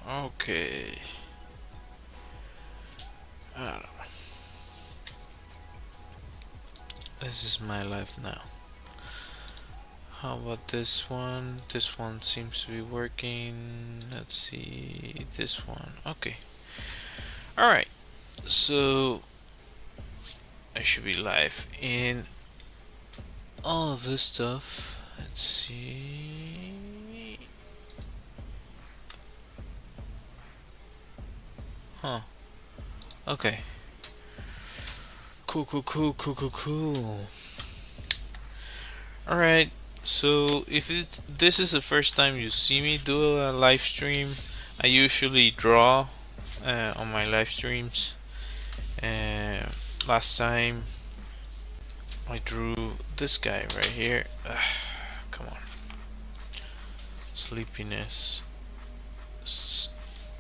Okay. I don't know. This is my life now. How about this one? This one seems to be working. Let's see. This one. Okay. Alright. So I should be live in all of this stuff. Let's see. Huh. Okay. Cool. Alright. So if this is the first time you see me do a live stream, I usually draw on my live streams. Last time I drew this guy right here. Come on. Sleepiness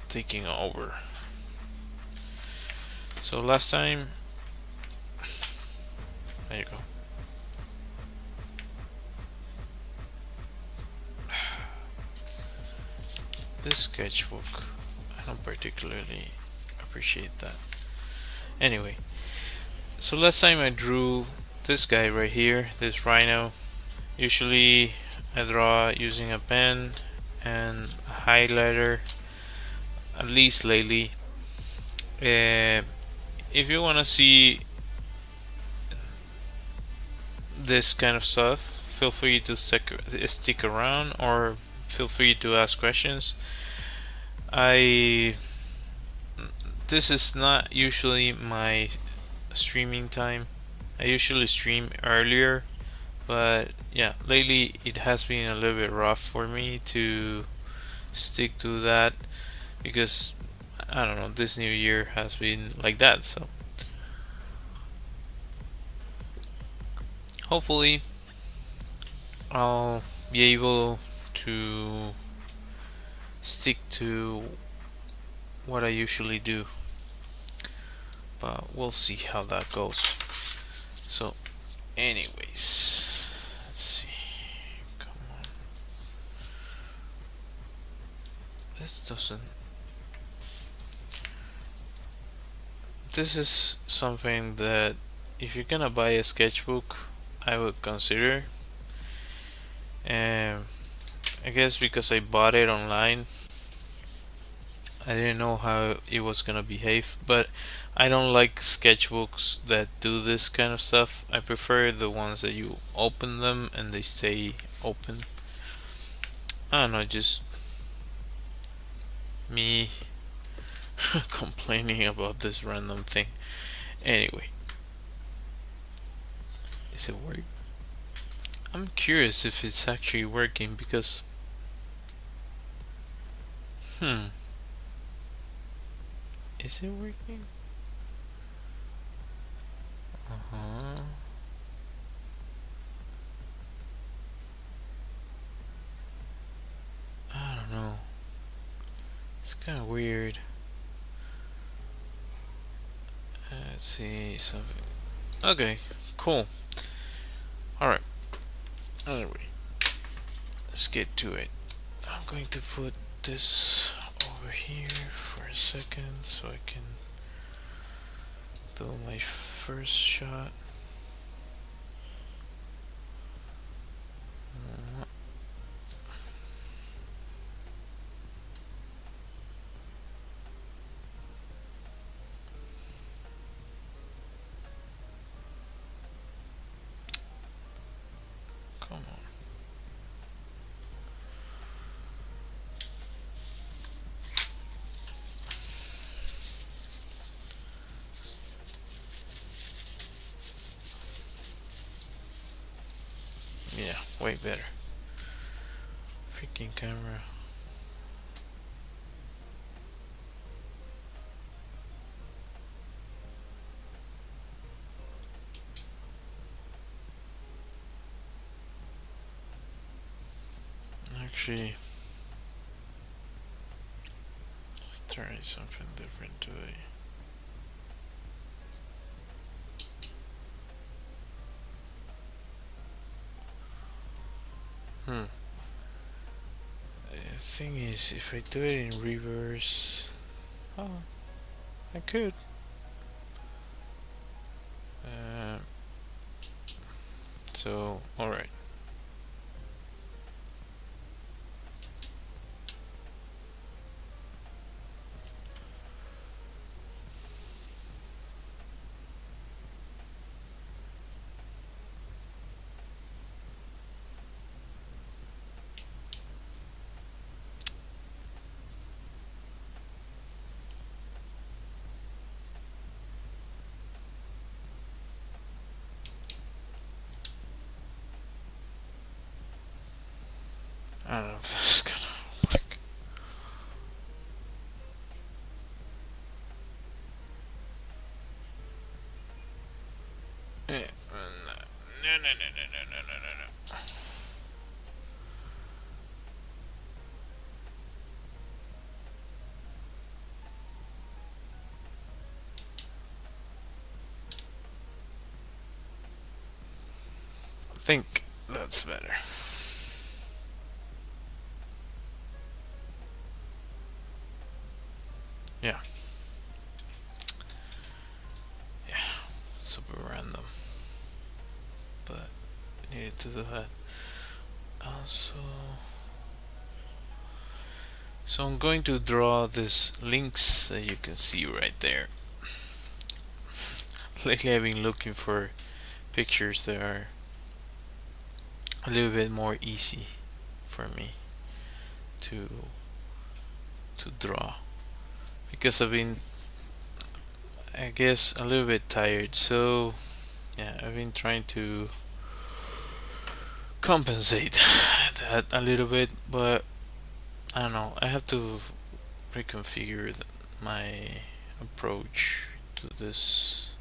taking over. So last time, there you go. This sketchbook, I don't particularly appreciate that. Anyway, so last time I drew this guy right here, this rhino. Usually I draw using a pen and a highlighter, at least lately. If you want to see this kind of stuff, feel free to stick around or feel free to ask questions. This is not usually my streaming time. I usually stream earlier, but yeah, lately it has been a little bit rough for me to stick to that because I don't know, this new year has been like that. So hopefully I'll be able to stick to what I usually do, but we'll see how that goes. So anyways, let's see. Come on. This doesn't. This is something that if you're gonna buy a sketchbook, I would consider. I guess because I bought it online, I didn't know how it was gonna behave, but I don't like sketchbooks that do this kind of stuff. I prefer the ones that you open them and they stay open. I don't know, just me complaining about this random thing. Anyway, is it working? I'm curious if it's actually working because is it working? Uh-huh. I don't know. It's kind of weird. Let's see something. Okay, cool. Alright. Anyway, let's get to it. I'm going to put this over here for a second so I can do my first shot. Come on. Yeah, way better. Freaking camera. Actually, let's try something different today. Hmm. thing is, if I do it in reverse, oh, I could. Uh, so, alright. I don't know if this is gonna work. No, no, no, no, no, no, no, no, no. I think that's better. Yeah. Yeah. Super random. But I needed to do that. Also. So I'm going to draw these links that you can see right there. Lately I've been looking for pictures that are a little bit more easy for me to draw, because I've been, I guess, a little bit tired. So yeah, I've been trying to compensate that a little bit, but I don't know. I have to reconfigure my approach to this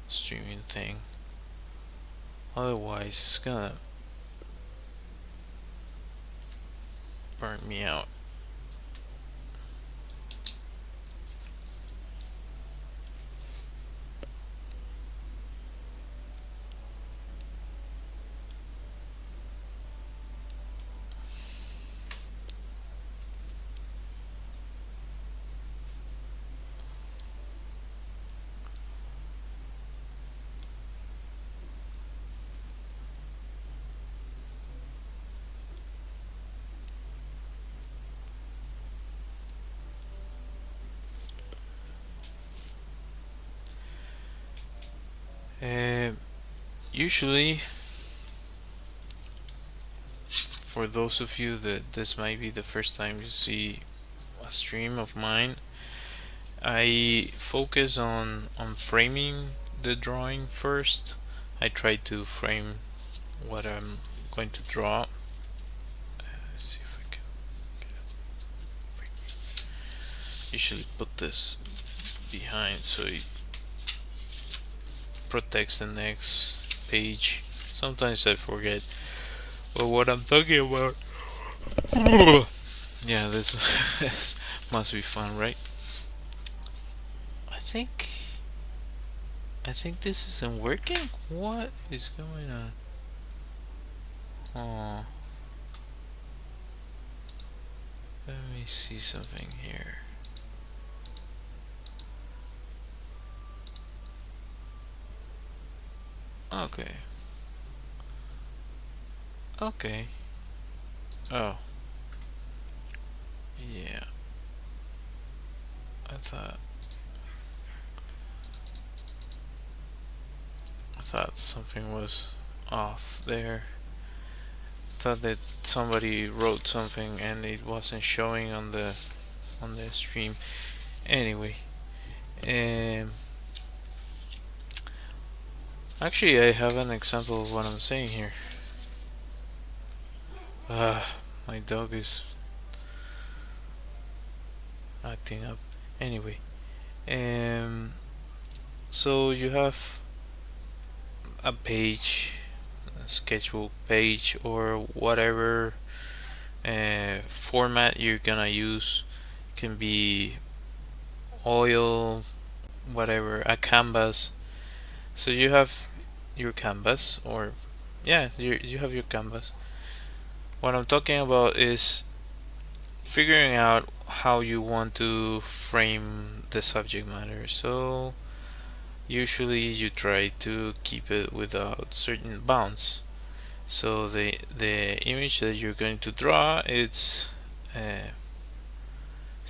streaming thing. Otherwise, it's gonna burn me out. Uh, Usually, for those of you that this might be the first time you see a stream of mine, I focus on framing the drawing first. I try to frame what I'm going to draw. Let's see if I can usually put this behind so it protects the next page. Sometimes I forget. But what I'm talking about. Yeah, this must be fun, right? I think this isn't working. What is going on? Oh, let me see something here. Okay. Okay. Oh. Yeah. I thought something was off there. Thought that somebody wrote something and it wasn't showing on the stream. Anyway, um, actually, I have an example of what I'm saying here. My dog is acting up. Anyway, so you have a page, a sketchbook page, or whatever format you're gonna use. It can be oil, whatever, a canvas. So you have your canvas, or yeah, you have your canvas. What I'm talking about is figuring out how you want to frame the subject matter. So usually you try to keep it without certain bounds. So the image that you're going to draw, it's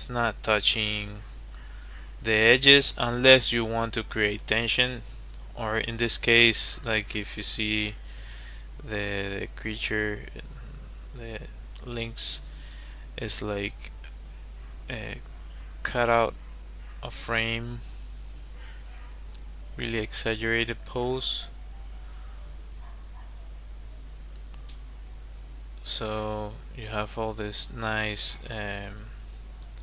not touching the edges unless you want to create tension, or in this case, like if you see the creature, the lynx is like cut out a frame, really exaggerated pose. So you have all this nice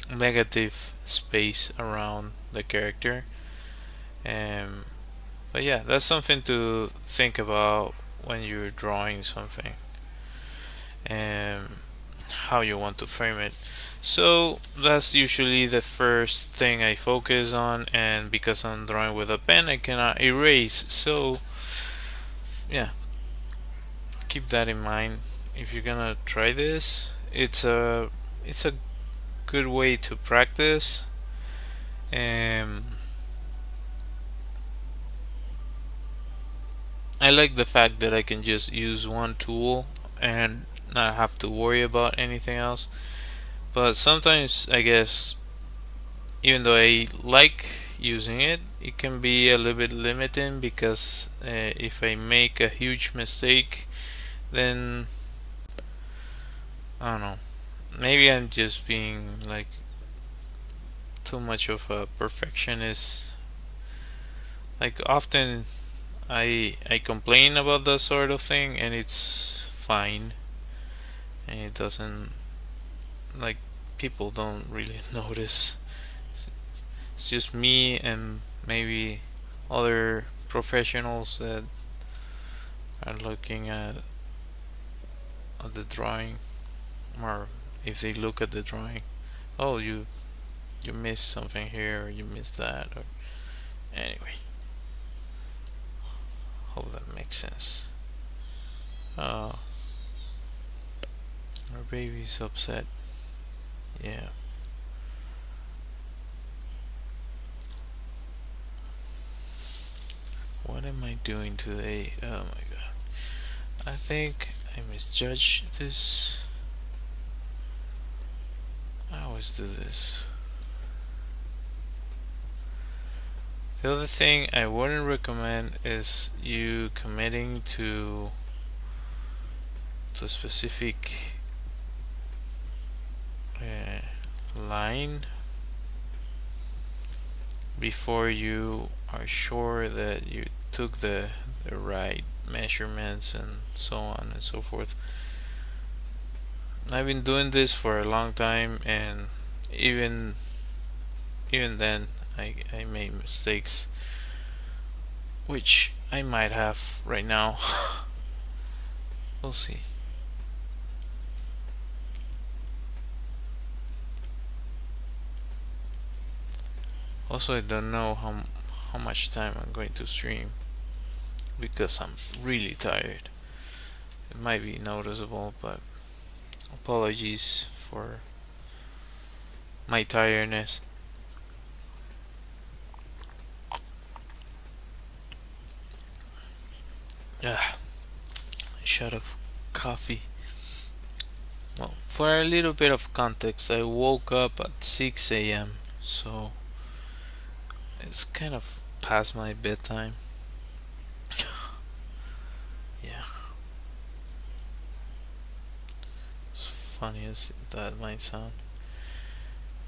negative space around the character. Um, but yeah, that's something to think about when you're drawing something, and how you want to frame it. So that's usually the first thing I focus on, and because I'm drawing with a pen, I cannot erase. So yeah, keep that in mind if you're gonna try this. It's a good way to practice. Um, I like the fact that I can just use one tool and not have to worry about anything else. But sometimes I guess even though I like using it, it can be a little bit limiting because if I make a huge mistake, then I don't know. Maybe I'm just being like too much of a perfectionist. Like often I complain about that sort of thing and it's fine, and it doesn't, like, people don't really notice. It's just me and maybe other professionals that are looking at the drawing, or if they look at the drawing, oh, you missed something here, or you missed that, or anyway. Hope that makes sense. Oh, our baby's upset. Yeah. What am I doing today? Oh my god. I think I misjudged this. I always do this. The other thing I wouldn't recommend is you committing to a specific line before you are sure that you took the right measurements and so on and so forth. I've been doing this for a long time, and even then I made mistakes, which I might have right now. We'll see. Also, I don't know how much time I'm going to stream because I'm really tired. It might be noticeable, but apologies for my tiredness. Ah, shot of coffee. Well, for a little bit of context, I woke up at 6 a.m. So it's kind of past my bedtime. Yeah, as funny as that might sound.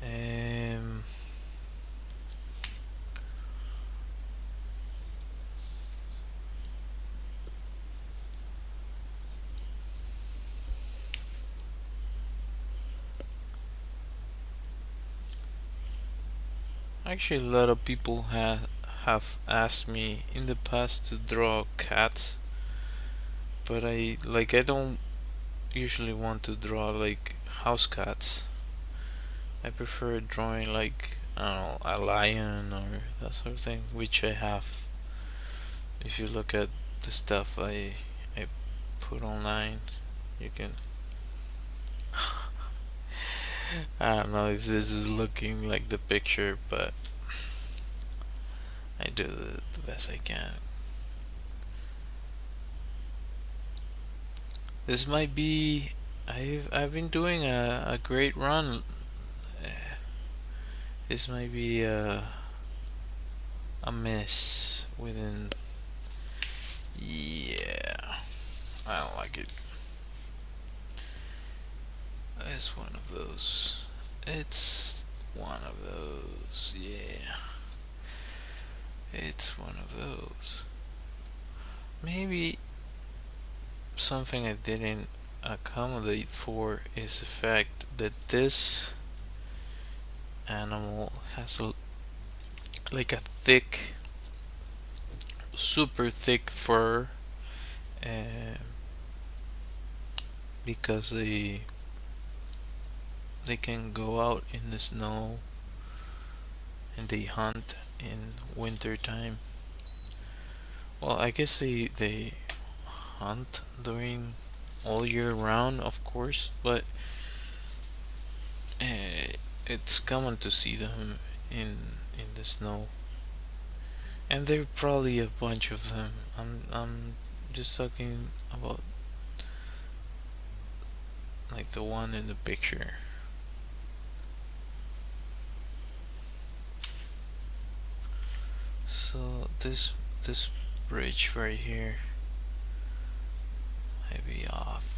Um, Actually, a lot of people have asked me in the past to draw cats, but I don't usually want to draw like house cats. I prefer drawing like, I don't know, a lion or that sort of thing, which I have. If you look at the stuff I put online, you can I don't know if this is looking like the picture, but I do the best I can. This might be. I've been doing a great run. Uh, This might be a miss within. Yeah, I don't like it. It's one of those. It's one of those. Yeah, it's one of those. Maybe something I didn't accommodate for is the fact that this animal has like a thick, super thick fur, uh, because they can go out in the snow and they hunt in winter time. Well, I guess they hunt during all year round, of course, but it's common to see them in the snow, and there are probably a bunch of them. I'm just talking about like the one in the picture. So this bridge right here might be off.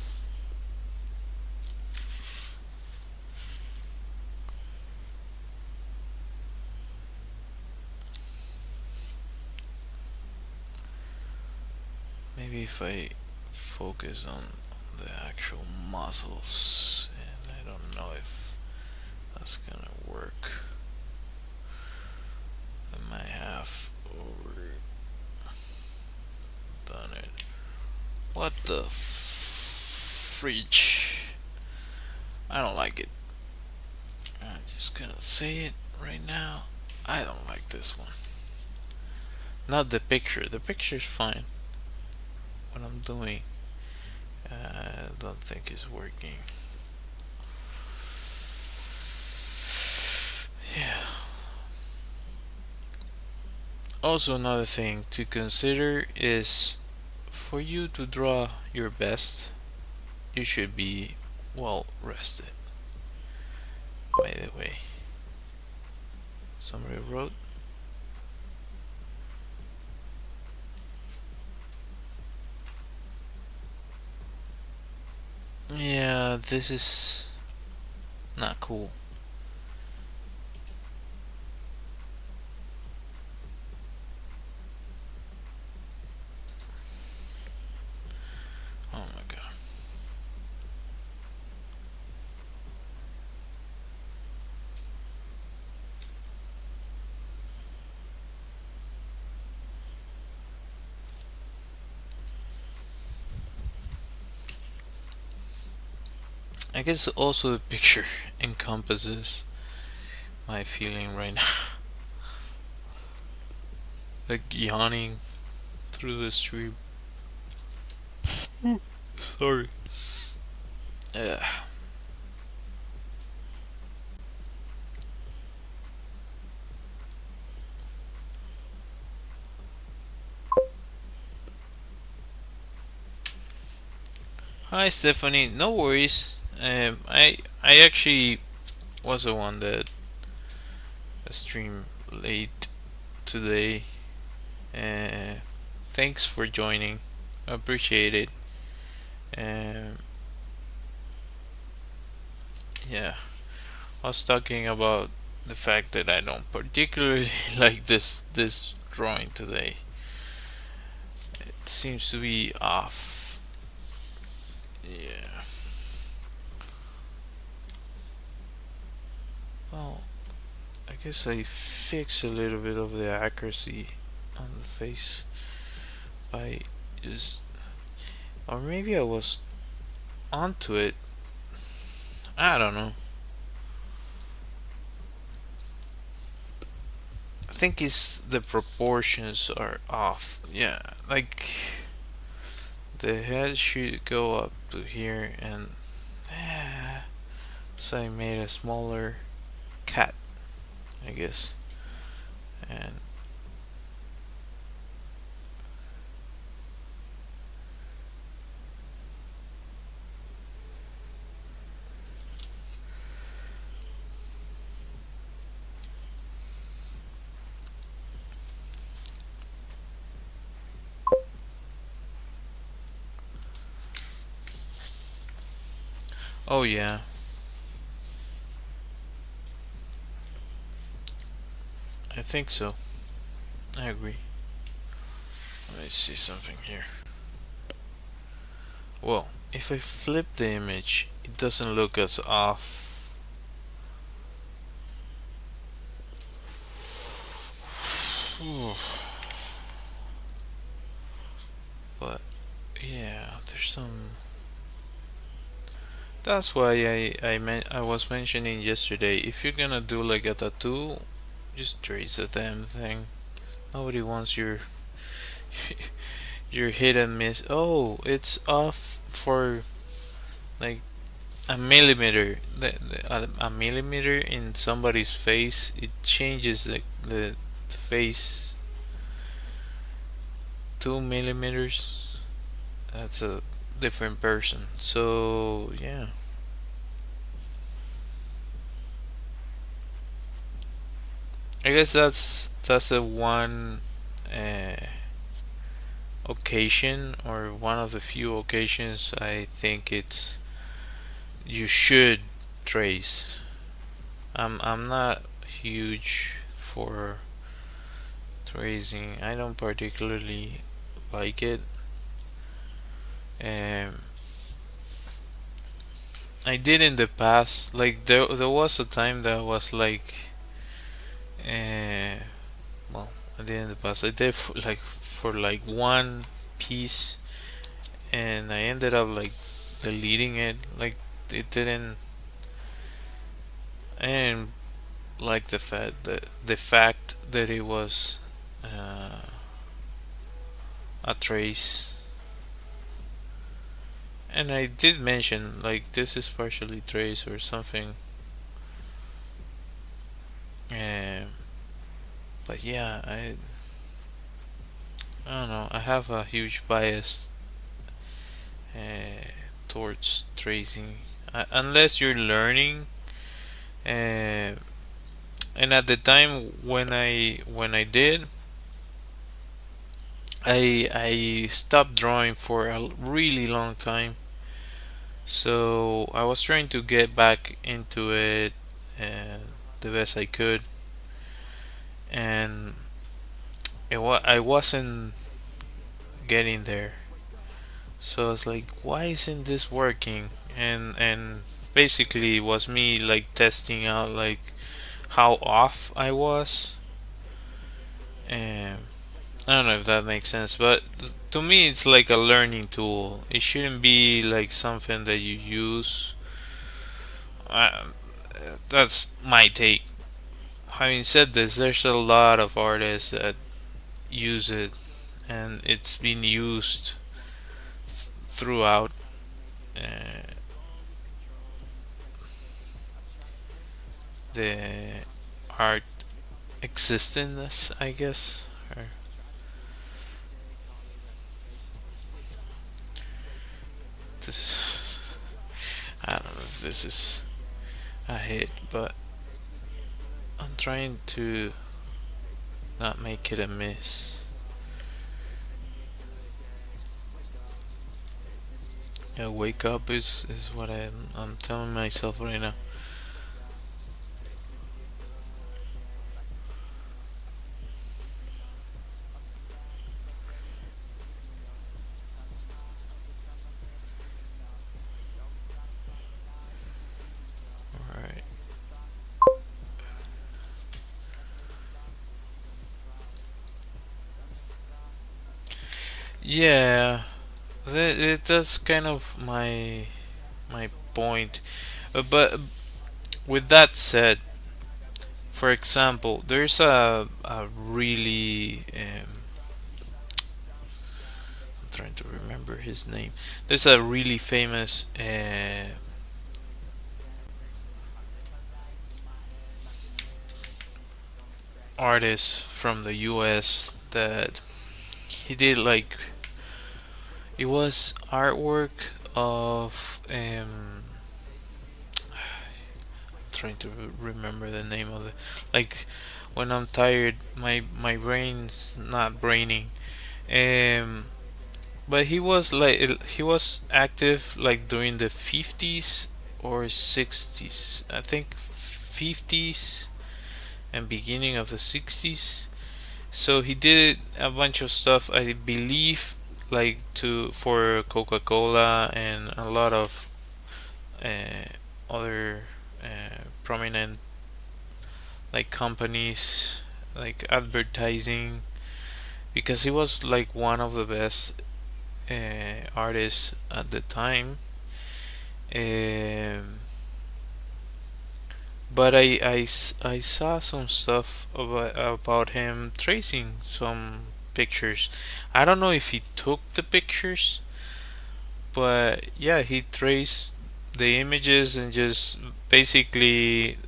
Maybe if I focus on the actual muscles, and I don't know if that's gonna work. I might have overdone it. What the fridge? I don't like it. I'm just gonna say it right now. I don't like this one. Not the picture. The picture's fine. What I'm doing, I don't think is working. Yeah. Also, another thing to consider is for you to draw your best, you should be well rested. By the way, somebody wrote. Yeah, this is not cool. Oh my god. I guess also the picture encompasses my feeling right now. Like yawning through the street. Sorry. Yeah. Hi Stephanie, no worries. I actually was the one that streamed late today. Uh, Thanks for joining. I appreciate it. Um, yeah, I was talking about the fact that I don't particularly like this drawing today. It seems to be off. Yeah. Well, I guess I fix a little bit of the accuracy on the face by just, or maybe I was onto it. I don't know. I think it's the proportions are off. Yeah, like the head should go up to here, and So I made a smaller cat, I guess. And oh yeah, I think so. I agree. Let me see something here. Well, if I flip the image, it doesn't look as off. But yeah, there's some. That's why I was mentioning yesterday. If you're gonna do like a tattoo, just trace the damn thing. Nobody wants your hit and miss. Oh, it's off for like a millimeter. A millimeter in somebody's face, it changes the face 2 millimeters. That's a different person. So yeah, I guess that's the one uh, occasion, or one of the few occasions I think it's you should trace. I'm not huge for tracing. I don't particularly like it. Um, I did in the past. Like there was a time that was like, uh, well, I did in the past. I did for like one piece, and I ended up like deleting it. Like it didn't. I didn't like the fact that it was uh, a trace. And I did mention like this is partially trace or something. Um, but yeah, I don't know. I have a huge bias uh, towards tracing, unless you're learning. Uh, and at the time when I did, I stopped drawing for a really long time. So I was trying to get back into it the best I could, and I wasn't getting there. So I was like, why isn't this working? And basically it was me like testing out like how off I was. And I don't know if that makes sense, but to me it's like a learning tool. It shouldn't be like something that you use. Uh, that's my take. Having said this, there's a lot of artists that use it, and it's been used throughout uh, the art existence, I guess. Or this, I don't know if this is a hit, but I'm trying to not make it a miss. Yeah, wake up is what I'm telling myself right now. All right. Yeah, that's kind of my point. But with that said, for example, there's a really I'm trying to remember his name. There's a really famous artist from the US that he did like it was artwork of trying to remember the name of it. Like when I'm tired, my brain's not braining. Um, but he was active like during the 50s or 60s. I think 50s and beginning of the 60s. So he did a bunch of stuff. I believe like to for Coca-Cola and a lot of other prominent like companies like advertising because he was like one of the best artists at the time. Um, but I saw some stuff about him tracing some pictures. I don't know if he took the pictures, but yeah, he traced the images and just basically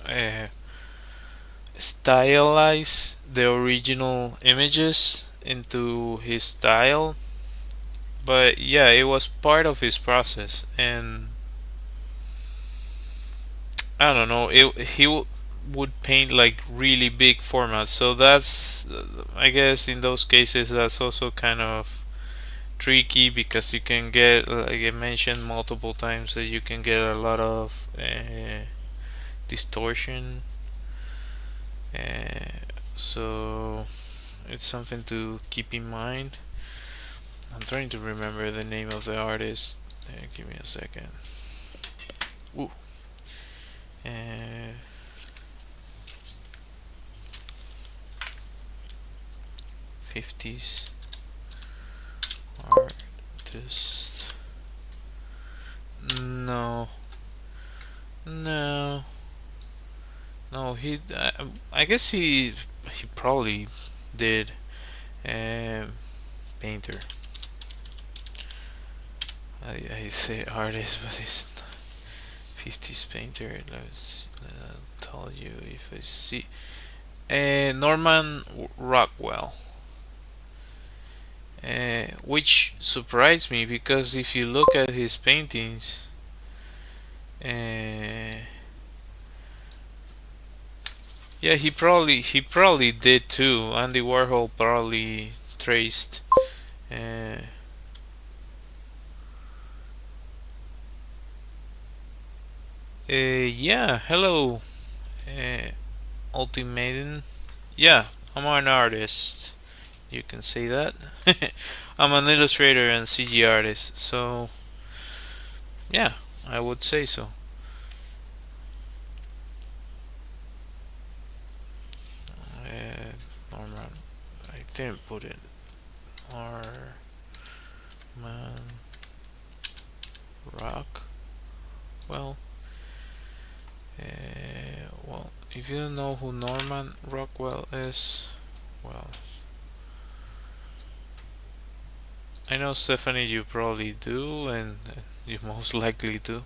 uh, stylize the original images into his style. But yeah, it was part of his process, and I don't know. Would paint like really big formats, so that's I guess in those cases that's also kind of tricky because you can get like I mentioned multiple times that you can get a lot of distortion. Uh, so it's something to keep in mind. I'm trying to remember the name of the artist. Give me a second. Ooh. Uh, 50s artist. No, no, no. I guess he probably did. Um, painter. I say artist, but it's 50s painter. I'll tell you if I see. Norman Rockwell. Which surprised me because if you look at his paintings, uh, yeah, he probably did too. Andy Warhol probably traced. Uh, yeah, hello, uh, Ultimatum. Yeah, I'm an artist. You can say that. I'm an illustrator and CG artist, so yeah, I would say so. Norman, I didn't put it. Norman Rock. Well, well, if you don't know who Norman Rockwell is, well, I know Stephanie, you probably do, and you most likely do.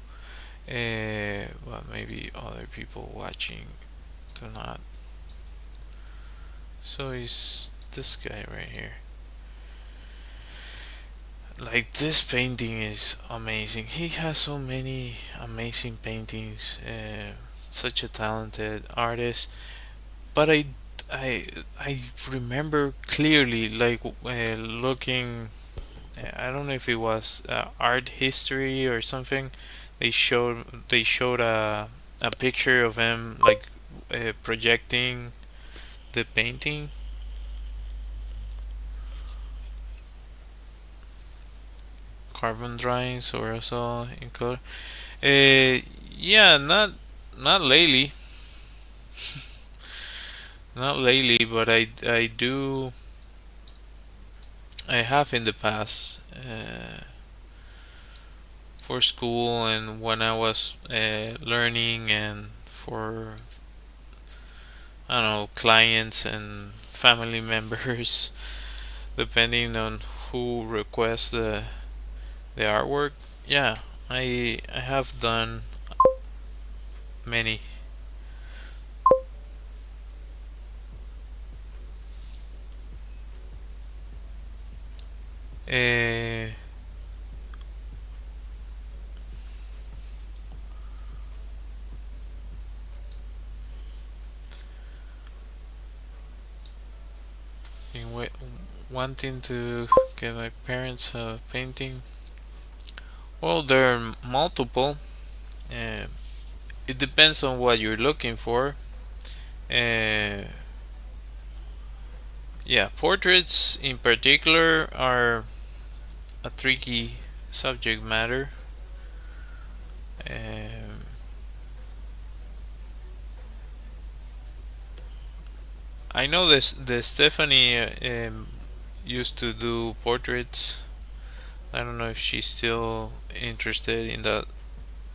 But maybe other people watching do not. So he's this guy right here. Like this painting is amazing. He has so many amazing paintings. Such a talented artist. But I remember clearly like looking. I don't know if it was art history or something. They showed a picture of him like projecting the painting. Carbon drawings or also in color. Yeah, not lately, not lately, but I do I have in the past for school and when I was learning and for I don't know clients and family members, depending on who requests the artwork. Yeah, I have done many. Uh, in wanting to get my parents a painting. Well, there are multiple. Uh, it depends on what you're looking for. Uh, yeah, portraits in particular are a tricky subject matter. Um, I know this. The Stephanie used to do portraits. I don't know if she's still interested in that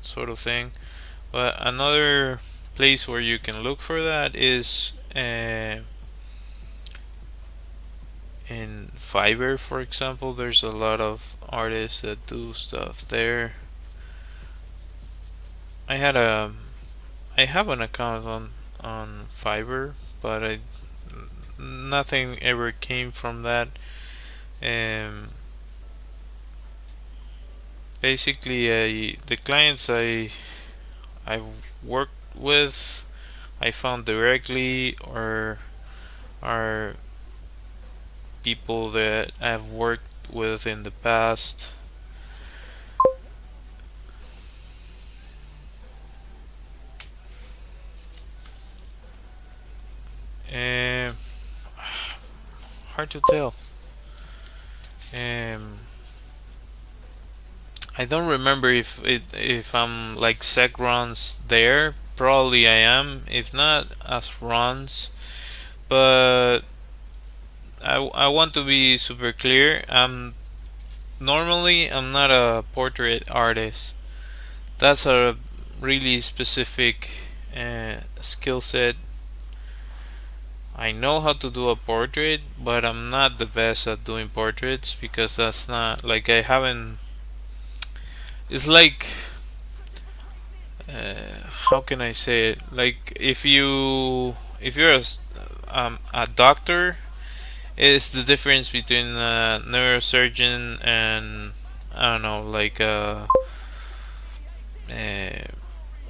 sort of thing. But another place where you can look for that is in Fiverr, for example. There's a lot of artists that do stuff there. I had a I have an account on Fiverr, but I nothing ever came from that. Um, Basically, the clients I worked with, I found directly, or are people that I've worked with in the past. Um, Hard to tell. Um, I don't remember if I'm like Segrons there. Probably I am. If not, as runs. But I want to be super clear. I'm not a portrait artist. That's a really specific skill set. I know how to do a portrait, but I'm not the best at doing portraits because that's not like I haven't. It's like how can I say it? Like if you're a doctor, it's the difference between a neurosurgeon and I don't know, like a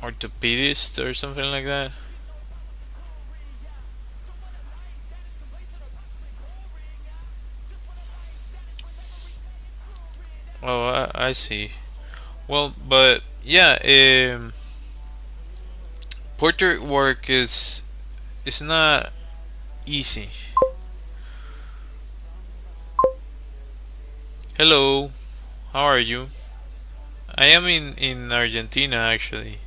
orthopedist or something like that. Oh, I see. Well, but yeah, portrait work is not easy. Hello, how are you? I am in Argentina actually.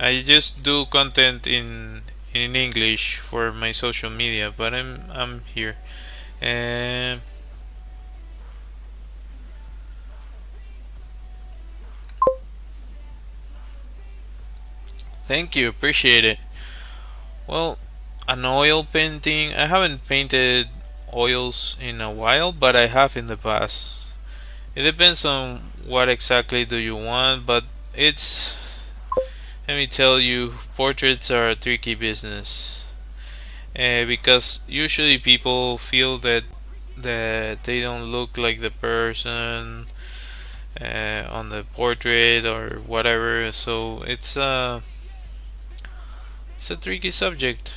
I just do content in English for my social media, but I'm here. And thank you, appreciate it. Well, an oil painting. I haven't painted oils in a while, but I have in the past. It depends on what exactly do you want, but it's let me tell you, portraits are a tricky business. Because usually people feel that they don't look like the person on the portrait or whatever. So it's a tricky subject.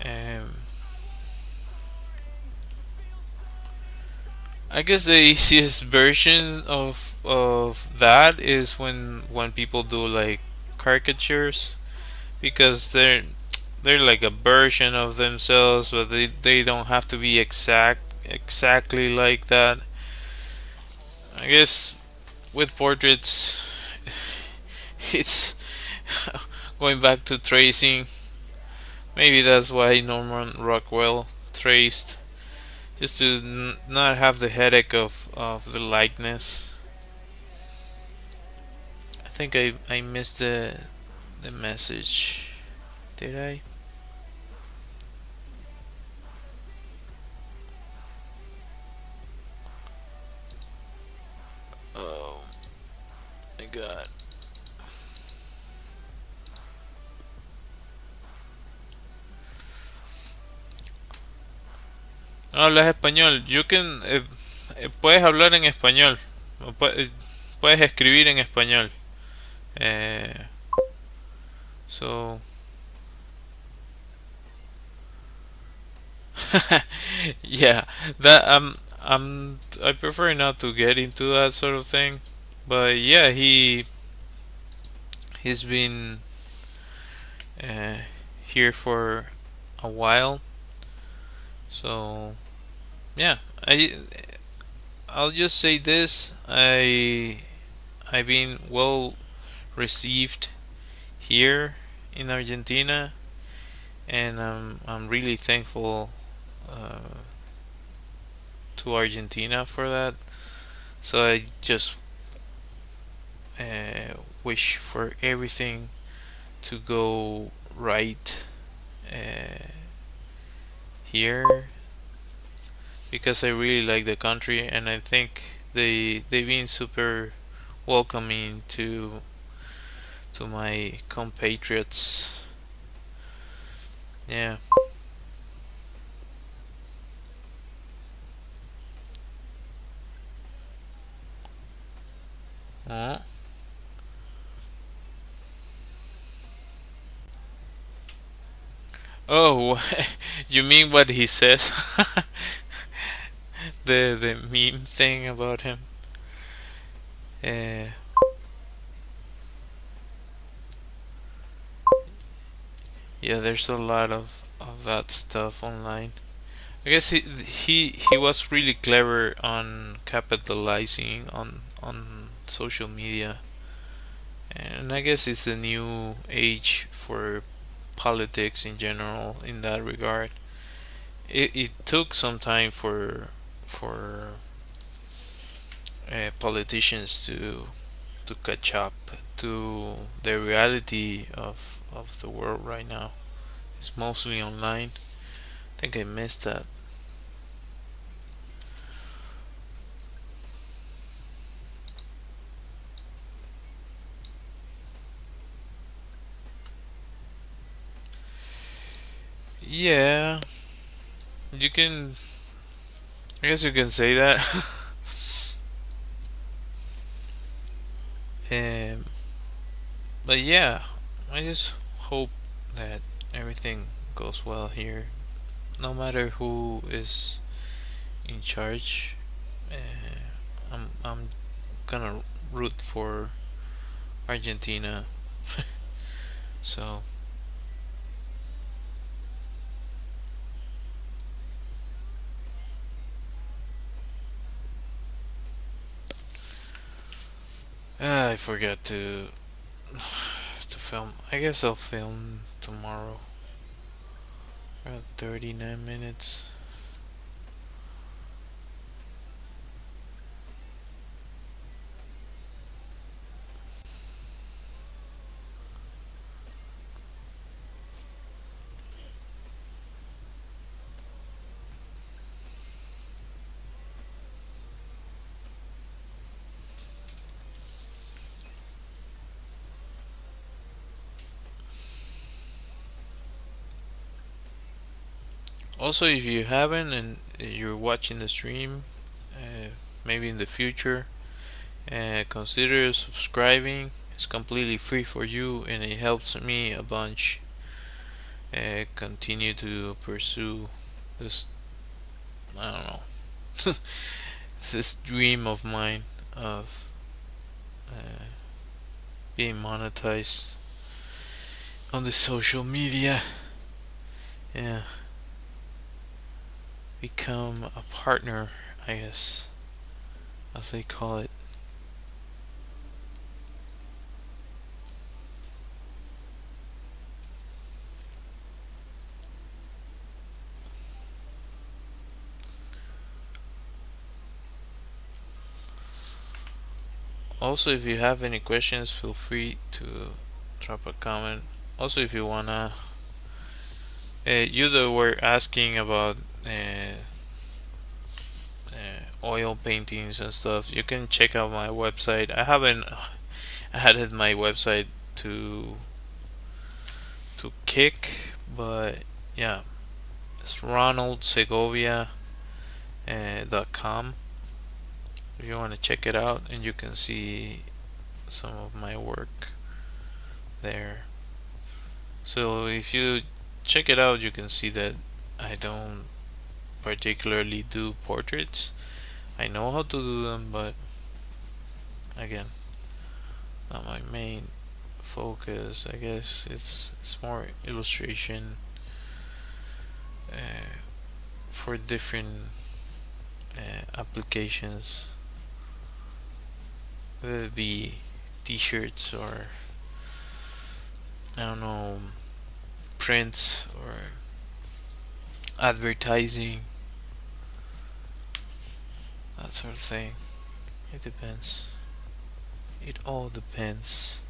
Um, I guess the easiest version of that is when people do like caricatures because they're like a version of themselves, but they don't have to be exactly like that. I guess with portraits, it's going back to tracing. Maybe that's why Norman Rockwell traced, just to not have the headache of the likeness. I think I missed the message. Did I? Oh my god. Hablas español. Puedes hablar en español. O puedes escribir en español. Eh, so, yeah, that I prefer not to get into that sort of thing. But yeah, he's been uh, here for a while. So yeah, I'll just say this: I've been well received here in Argentina, and I'm really thankful uh, to Argentina for that. So I just wish for everything to go right uh, here, because I really like the country, and I think they've been super welcoming to my compatriots. Yeah. Oh. Oh, you mean what he says? The meme thing about him. Uh, yeah, there's a lot of that stuff online. I guess he was really clever on capitalizing on social media, and I guess it's a new age for politics in general in that regard. It took some time for politicians to catch up to the reality of the world right now. It's mostly online. I think I missed that. Yeah, you can. I guess you can say that. um, but yeah, I just hope that everything goes well here, no matter who is in charge. I'm gonna root for Argentina. So I forgot to film. I guess I'll film tomorrow. About 39 minutes. Also, if you haven't and you're watching the stream, maybe in the future, consider subscribing. It's completely free for you, and it helps me a bunch. Continue to pursue this. I don't know. This dream of mine of uh, being monetized on the social media. Yeah, become a partner, I guess, as they call it. Also, if you have any questions, feel free to drop a comment. Also, if you wanna, you that were asking about oil paintings and stuff, you can check out my website. I haven't added my website to Kick, but yeah, it's Ronald Segovia. .com if you want to check it out, and you can see some of my work there. So if you check it out, you can see that I don't particularly do portraits. I know how to do them, but again, not my main focus. I guess it's more illustration uh, for different applications, whether it be t-shirts or I don't know, prints or advertising, that sort of thing. It depends. It all depends.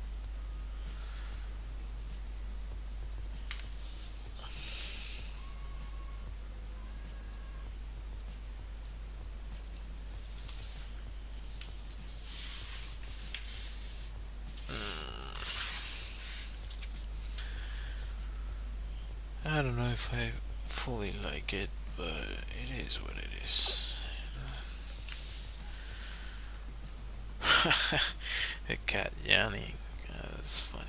I don't know if I fully like it, but it is what it is. A cat yawning. That's funny.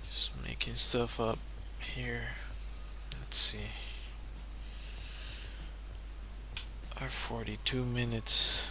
Just making stuff up here. Let's see. Our 42 minutes.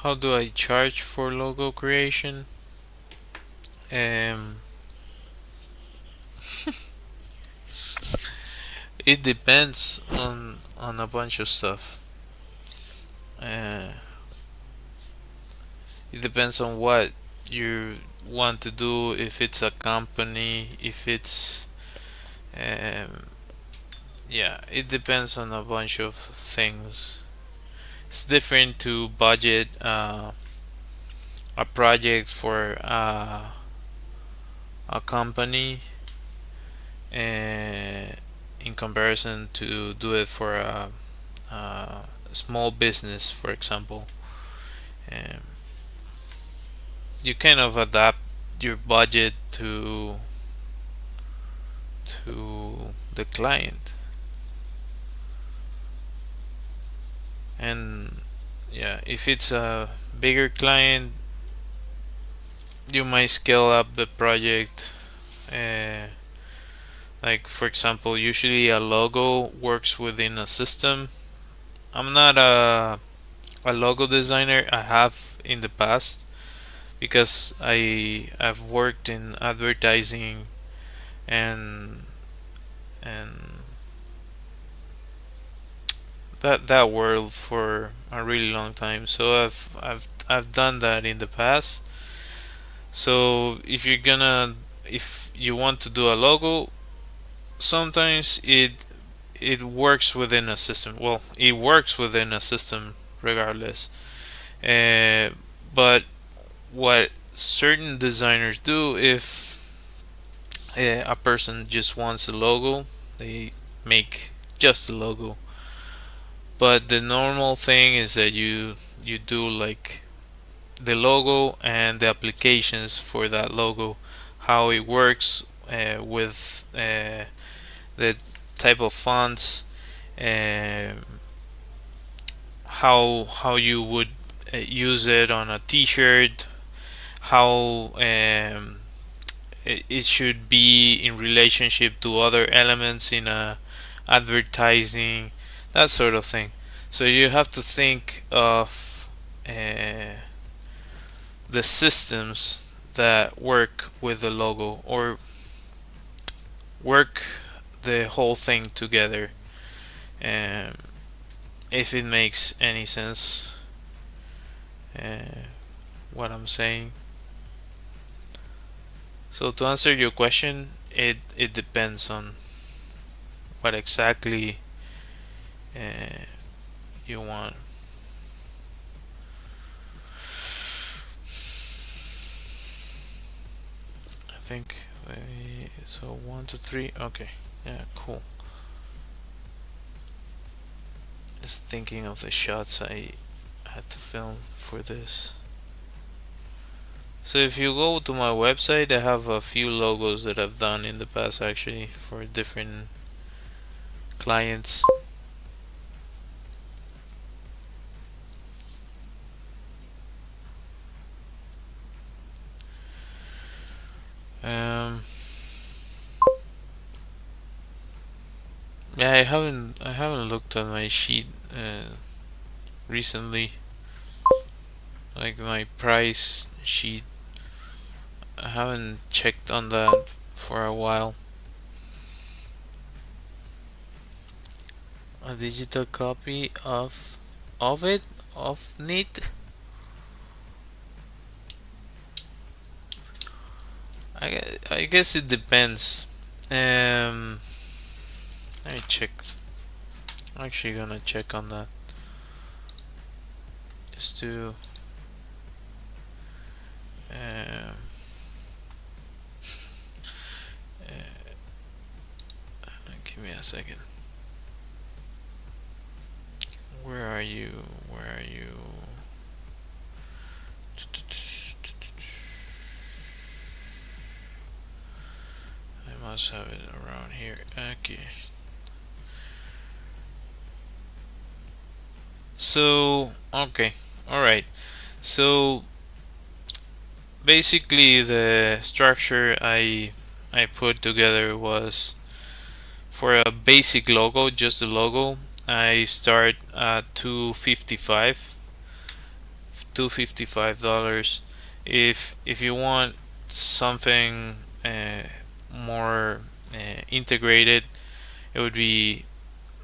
How do I charge for logo creation? Um, it depends on a bunch of stuff. Uh, it depends on what you want to do. If it's a company, if it's um, yeah, it depends on a bunch of things. It's different to budget a project for a company in comparison to do it for a small business, for example. Um, you kind of adapt your budget to the client, and yeah, if it's a bigger client, you might scale up the project. Uh, like for example, usually a logo works within a system. I'm not a logo designer. I have in the past because I've worked in advertising and and that world for a really long time. So I've done that in the past. So if you want to do a logo, sometimes it works within a system. Well, it works within a system regardless. Uh, but what certain designers do, if a person just wants a logo, they make just a logo. But the normal thing is that you do like the logo and the applications for that logo, how it works with the type of fonts, um, how you would use it on a T-shirt, how it should be in relationship to other elements in a advertising, that sort of thing. So you have to think of the systems that work with the logo or work the whole thing together. Um, if it makes any sense, uh, what I'm saying. So to answer your question, it depends on what exactly uh, you want. I think so. 1, 2, 3. Okay. Yeah. Cool. Just thinking of the shots I had to film for this. So if you go to my website, I have a few logos that I've done in the past actually for different clients. Um, yeah, I haven't looked at my sheet recently, like my price sheet. I haven't checked on that for a while. A digital copy of it of Neat. I guess it depends. Let me check. I'm actually gonna check on that just to um, give me a second. Where are you? Where are you? I must have it around here. Okay. So, okay. Alright. So, basically the structure I put together was for a basic logo, just the logo. I start at $255. If you want something more integrated, it would be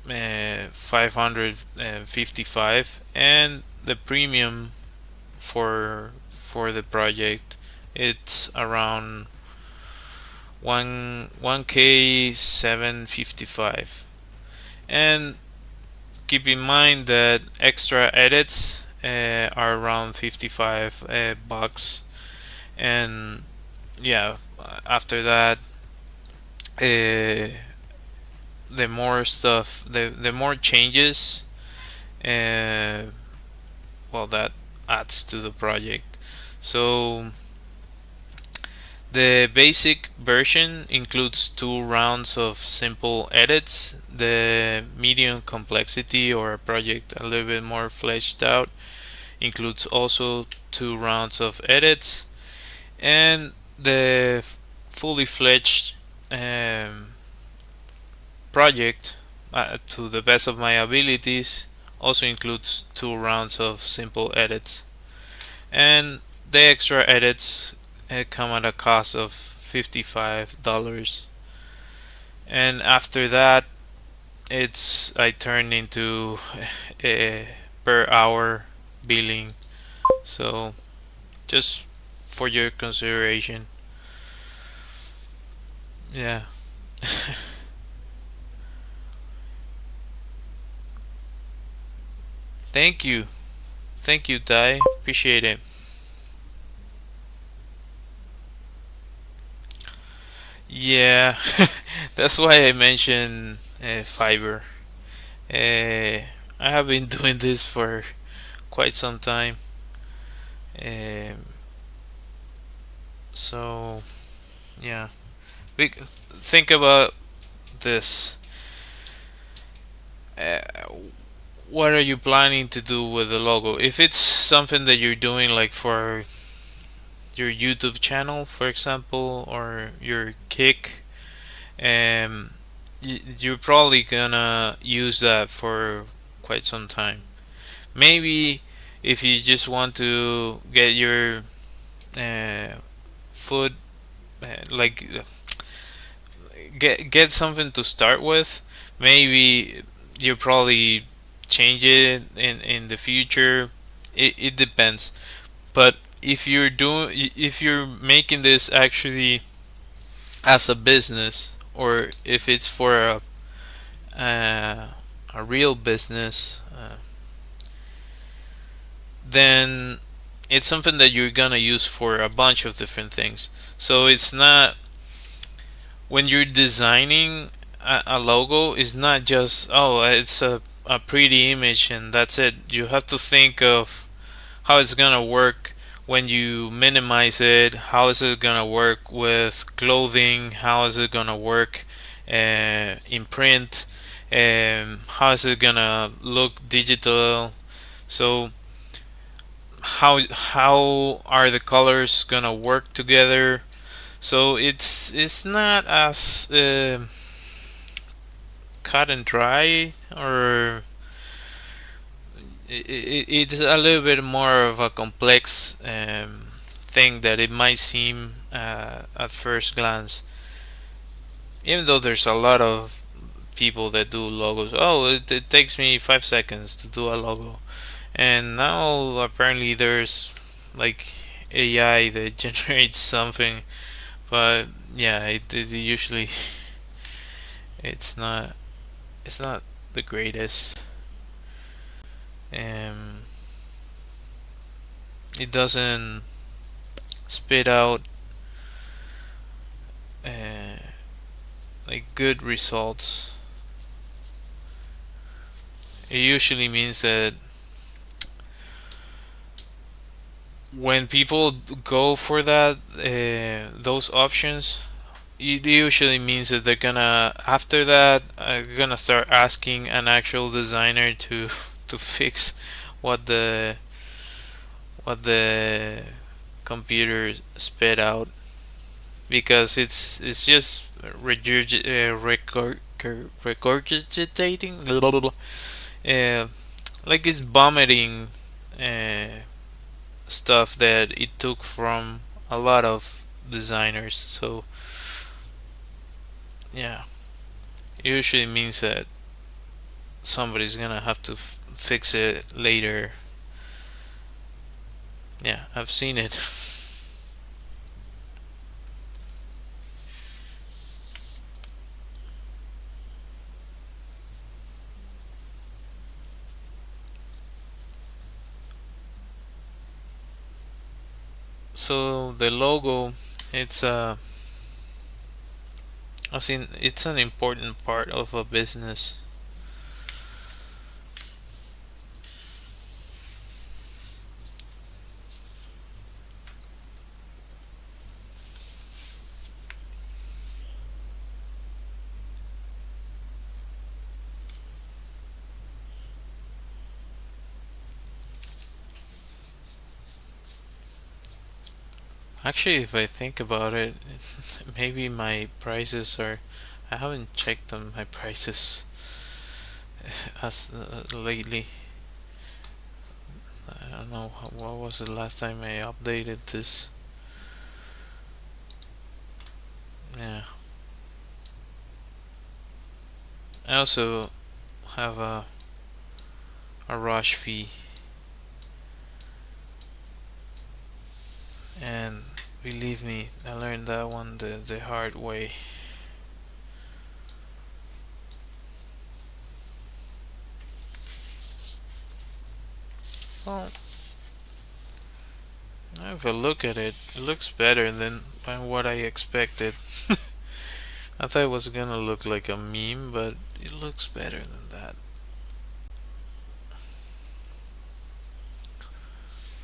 555, and the premium for the project it's around 1k 755. And keep in mind that extra edits are around 55 bucks, and yeah, after that the more stuff, the more changes, uh, well, that adds to the project. So the basic version includes 2 rounds of simple edits. The medium complexity, or a project a little bit more fleshed out, includes also 2 rounds of edits. And the fully fledged project, to the best of my abilities, also includes 2 rounds of simple edits. And the extra edits come at a cost of $55. And after that, I turn into a per hour billing. So just for your consideration. Yeah. Thank you. Thank you, Ty. Appreciate it. Yeah, that's why I mentioned Fiverr. I have been doing this for quite some time. Um, so, yeah. Think about this. Uh, what are you planning to do with the logo? If it's something that you're doing like for your YouTube channel, for example, or your Kick, um, you're probably gonna use that for quite some time. Maybe if you just want to get your uh, foot, like get something to start with. Maybe you probably change it in the future. It depends. But if you're making this actually as a business, or if it's for uh, a real business, then it's something that you're gonna use for a bunch of different things. So it's not, when you're designing a logo, it's not just, oh, it's a pretty image and that's it. You have to think of how it's gonna work when you minimize it. How is it gonna work with clothing? How is it gonna work in print? How is it gonna look digital? So how are the colors gonna work together? So it's not as cut and dry, or it's a little bit more of a complex thing that it might seem at first glance. Even though there's a lot of people that do logos, oh, it takes me 5 seconds to do a logo, and now apparently there's like AI that generates something, but yeah, it usually it's not it's not the greatest. Um, it doesn't spit out uh, like good results. It usually means that when people go for that those options, it usually means that they're gonna, after that, gonna start asking an actual designer to to fix what the computer spit out, because it's just regurgitating, like it's vomiting uh, stuff that it took from a lot of designers. So yeah, it usually means that somebody's gonna have to fix it later. Yeah, I've seen it. So the logo, it's I think it's an important part of a business. Actually, if I think about it, maybe my prices are. I haven't checked on my prices as lately. I don't know what was the last time I updated this. Yeah, I also have a rush fee, and believe me, I learned that one the hard way. Well, if I look at it, it looks better than what I expected. I thought it was gonna look like a meme, but it looks better than that.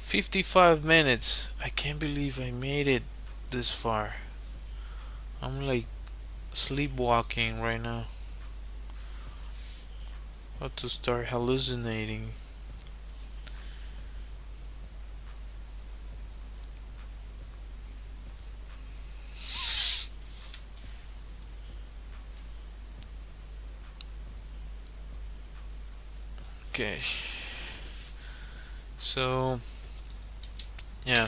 55 minutes. I can't believe I made it this far. I'm like sleepwalking right now. About to start hallucinating. Okay. So, yeah.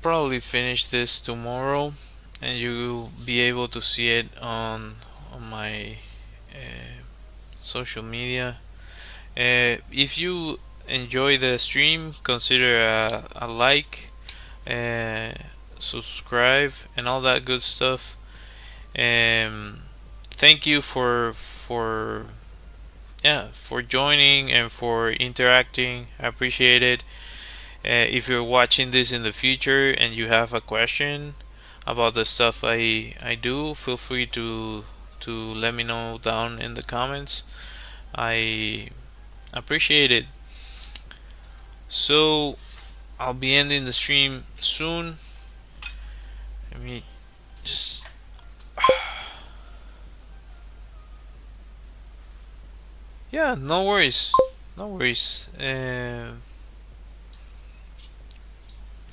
Probably finish this tomorrow. and you'll be able to see it on my social media. If you enjoy the stream, consider a like, uh, subscribe, and all that good stuff. Thank you for yeah, for joining and for interacting. I appreciate it. If you're watching this in the future and you have a question about the stuff I do, feel free to let me know down in the comments. I appreciate it. So I'll be ending the stream soon. Let me just yeah, no worries, no worries.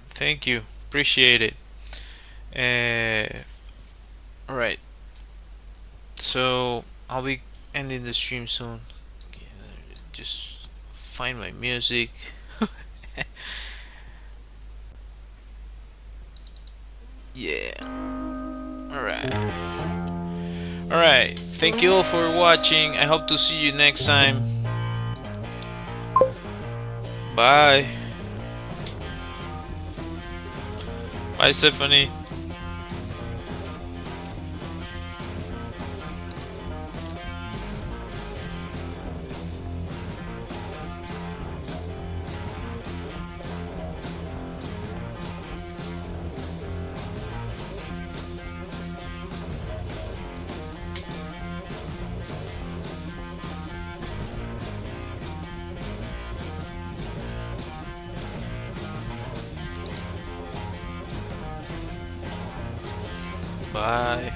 Thank you, appreciate it. All right, so I'll be ending the stream soon. Just find my music. Yeah. All right. All right. Thank you all for watching. I hope to see you next time. Bye. Bye, Stephanie. Bye.